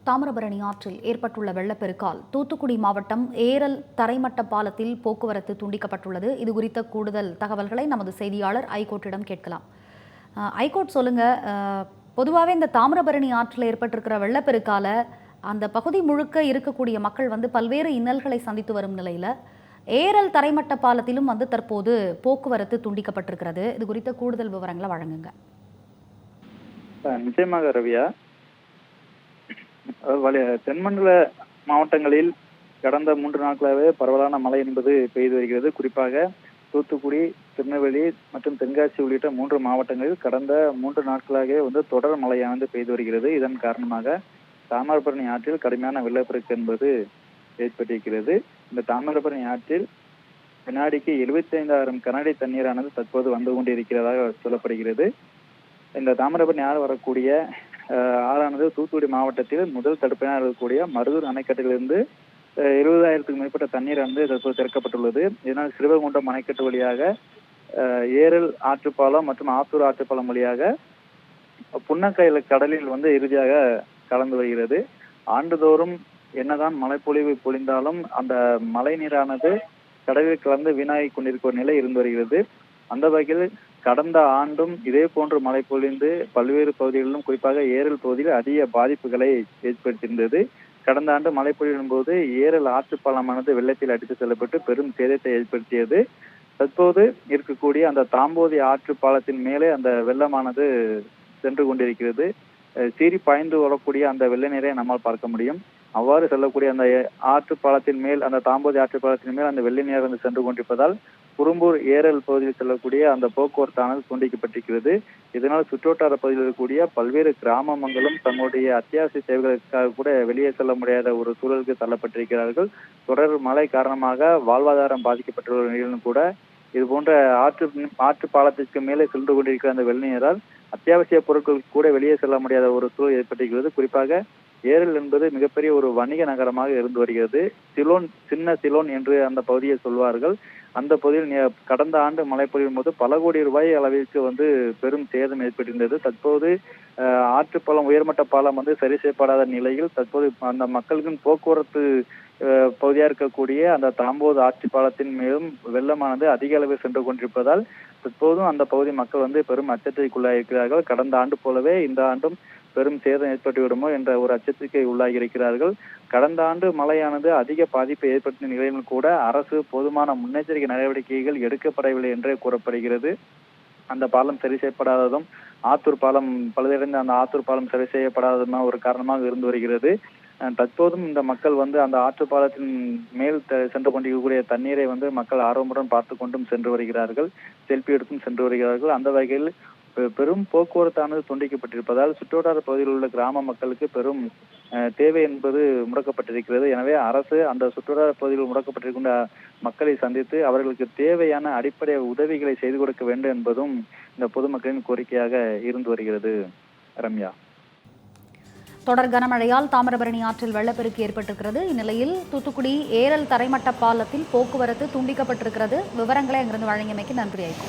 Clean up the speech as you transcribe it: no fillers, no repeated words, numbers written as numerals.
தாமிரபரணி ஆற்றில் ஏற்பட்டுள்ள வெள்ளப்பெருக்கால் தூத்துக்குடி மாவட்டம் ஏரல் தரைமட்ட பாலத்தில் போக்குவரத்து துண்டிக்கப்பட்டுள்ளது. இது குறித்த கூடுதல் தகவல்களை நமது செய்தியாளர் ஐகோர்ட்டிடம் கேட்கலாம். ஐகோர்ட் சொல்லுங்க, பொதுவாகவே இந்த தாமிரபரணி ஆற்றில் ஏற்பட்டிருக்கிற வெள்ளப்பெருக்கால அந்த பகுதி முழுக்க இருக்கக்கூடிய மக்கள் பல்வேறு இன்னல்களை சந்தித்து வரும் நிலையில் ஏரல் தரைமட்ட பாலத்திலும் தற்போது போக்குவரத்து துண்டிக்கப்பட்டிருக்கிறது. இது குறித்த கூடுதல் விவரங்களை வழங்குங்க. நிச்சயமாக ரவியா, தென்மண்டல மாவட்டங்களில் கடந்த 3 நாட்களாகவே பரவலான மழை என்பது பெய்து வருகிறது. குறிப்பாக தூத்துக்குடி, திருநெல்வேலி மற்றும் தென்காசி உள்ளிட்ட 3 மாவட்டங்களில் கடந்த 3 நாட்களாகவே தொடர் மழையானது பெய்து வருகிறது. இதன் காரணமாக தாமிரபரணி ஆற்றில் கடுமையான வெள்ளப்பெருக்கு என்பது ஏற்பட்டிருக்கிறது. இந்த தாமிரபரணி ஆற்றில் வினாடிக்கு 75,000 கனஅடி தண்ணீரானது தற்போது வந்து கொண்டிருக்கிறதாக சொல்லப்படுகிறது. இந்த தாமிரபரணி ஆறு வரக்கூடிய ஆறானது தூத்துக்குடி மாவட்டத்தில் முதல் தடுப்பணையாக இருக்கக்கூடிய மருதூர் அணைக்கட்டிலிருந்து 20,000க்கும் மேற்பட்ட தண்ணீரானது தற்போது திறக்கப்பட்டுள்ளது. இதனால் சிறுவைகுண்டம் அணைக்கட்டு வழியாக ஏரல் ஆற்றுப்பாலம் மற்றும் ஆத்தூர் ஆற்றுப்பாலம் வழியாக புன்னக்காயல் கடலில் இறுதியாக கலந்து வருகிறது. ஆண்டுதோறும் என்னதான் மழைப்பொழிவு பொழிந்தாலும் அந்த மழை நீரானது கடலில் கலந்து வீணாகி கொண்டிருக்கிற நிலை இருந்து வருகிறது. அந்த வகையில் கடந்த ஆண்டும் இதே போன்று மழை பொழிந்து பல்வேறு பகுதிகளிலும் குறிப்பாக ஏரல் பகுதியில் அதிக பாதிப்புகளை ஏற்படுத்தியிருந்தது. கடந்த ஆண்டு மழை பொழிவின் போது ஏரல் ஆற்றுப்பாலமானது வெள்ளத்தில் அடித்து செல்லப்பட்டு பெரும் சேதத்தை ஏற்படுத்தியது. தற்போது இருக்கக்கூடிய அந்த தாம்போதி ஆற்று பாலத்தின் மேலே அந்த வெள்ளமானது சென்று கொண்டிருக்கிறது. சீறி பாய்ந்து வரக்கூடிய அந்த வெள்ள நீரை நம்மால் பார்க்க முடியும். அவ்வாறு செல்லக்கூடிய அந்த ஆற்று பாலத்தின் மேல், அந்த தாம்போதி ஆற்று பாலத்தின் மேல் அந்த வெள்ளை நீர் சென்று கொண்டிருப்பதால் குறும்பூர் ஏரல் பகுதியில் செல்லக்கூடிய அந்த போக்குவரத்தானது துண்டிக்கப்பட்டிருக்கிறது. இதனால் சுற்றுவட்டார பகுதியில் இருக்கக்கூடிய பல்வேறு கிராமங்களும் தங்களுடைய அத்தியாவசிய தேவைகளுக்காக கூட வெளியே செல்ல முடியாத ஒரு சூழலுக்கு தள்ளப்பட்டிருக்கிறார்கள். தொடர் மழை காரணமாக வாழ்வாதாரம் பாதிக்கப்பட்டுள்ள நிலையிலும் கூட இது போன்ற ஆற்று பாலத்திற்கு மேலே சென்று கொண்டிருக்கிற அந்த வெள்ள நீரால் அத்தியாவசிய பொருட்கள் கூட வெளியே செல்ல முடியாத ஒரு சூழல் ஏற்பட்டிருக்கிறது. குறிப்பாக ஏரல் என்பது மிகப்பெரிய ஒரு வணிக நகரமாக இருந்து வருகிறது. சிலோன், சின்ன சிலோன் என்று அந்த பகுதியை சொல்வார்கள். அந்த பகுதியில் கடந்த ஆண்டு மழை பொழியும் போது பல கோடி ரூபாய் அளவிற்கு பெரும் சேதம் ஏற்பட்டிருந்தது. தற்போது ஆற்றுப்பாலம், உயர்மட்ட பாலம் சரி செய்யப்படாத நிலையில் தற்போது அந்த மக்களுக்கும் போக்குவரத்து பகுதியாக இருக்கக்கூடிய அந்த தாம்போது ஆற்று பாலத்தின் மேலும் வெள்ளமானது அதிக அளவில் சென்று கொண்டிருப்பதால் தற்போதும் அந்த பகுதி மக்கள் பெரும் அச்சத்திற்குள்ளாக இருக்கிறார்கள். கடந்த ஆண்டு போலவே இந்த ஆண்டும் பெரும் சேதம் ஏற்பட்டு விடுமோ என்ற ஒரு அச்சத்திற்கு உள்ளாகி இருக்கிறார்கள். கடந்த ஆண்டு மழையானது அதிக பாதிப்பை ஏற்படுத்திய நிலையிலும் கூட அரசு போதுமான முன்னெச்சரிக்கை நடவடிக்கைகள் எடுக்கப்படவில்லை என்றே கூறப்படுகிறது. அந்த பாலம் சரி செய்யப்படாததும், ஆத்தூர் பாலம் பழுதடைந்த அந்த ஆத்தூர் பாலம் சரி செய்யப்படாததும் ஒரு காரணமாக இருந்து வருகிறது. தற்போதும் இந்த மக்கள் அந்த ஆற்று பாலத்தின் மேல் சென்று கொண்டிருக்கக்கூடிய தண்ணீரை மக்கள் ஆர்வமுடன் பார்த்து கொண்டும் சென்று வருகிறார்கள். செல்ஃபி எடுத்தும் சென்று வருகிறார்கள். அந்த வகையில் பெரும் போக்குவரத்தானது துண்டிக்கப்பட்டிருப்பதால் சுற்றுவட்டார பகுதியில் உள்ள கிராம மக்களுக்கு பெரும் தேவை என்பது முடக்கப்பட்டிருக்கிறது. எனவே அரசு அந்த சுற்றுவட்டார பகுதியில் முடக்கப்பட்டிருக்கின்ற மக்களை சந்தித்து அவர்களுக்கு தேவையான அடிப்படை உதவிகளை செய்து கொடுக்க வேண்டும் என்பதும் இந்த பொதுமக்களின் கோரிக்கையாக இருந்து வருகிறது. ரம்யா, தொடர் கனமழையால் தாமிரபரணி ஆற்றில் வெள்ளப்பெருக்கு ஏற்பட்டிருக்கிறது. இந்நிலையில் தூத்துக்குடி ஏரல் தரைமட்ட பாலத்தில் போக்குவரத்து துண்டிக்கப்பட்டிருக்கிறது. விவரங்களை அங்கிருந்து வழங்கியமைக்கு நன்றி ஐகோ.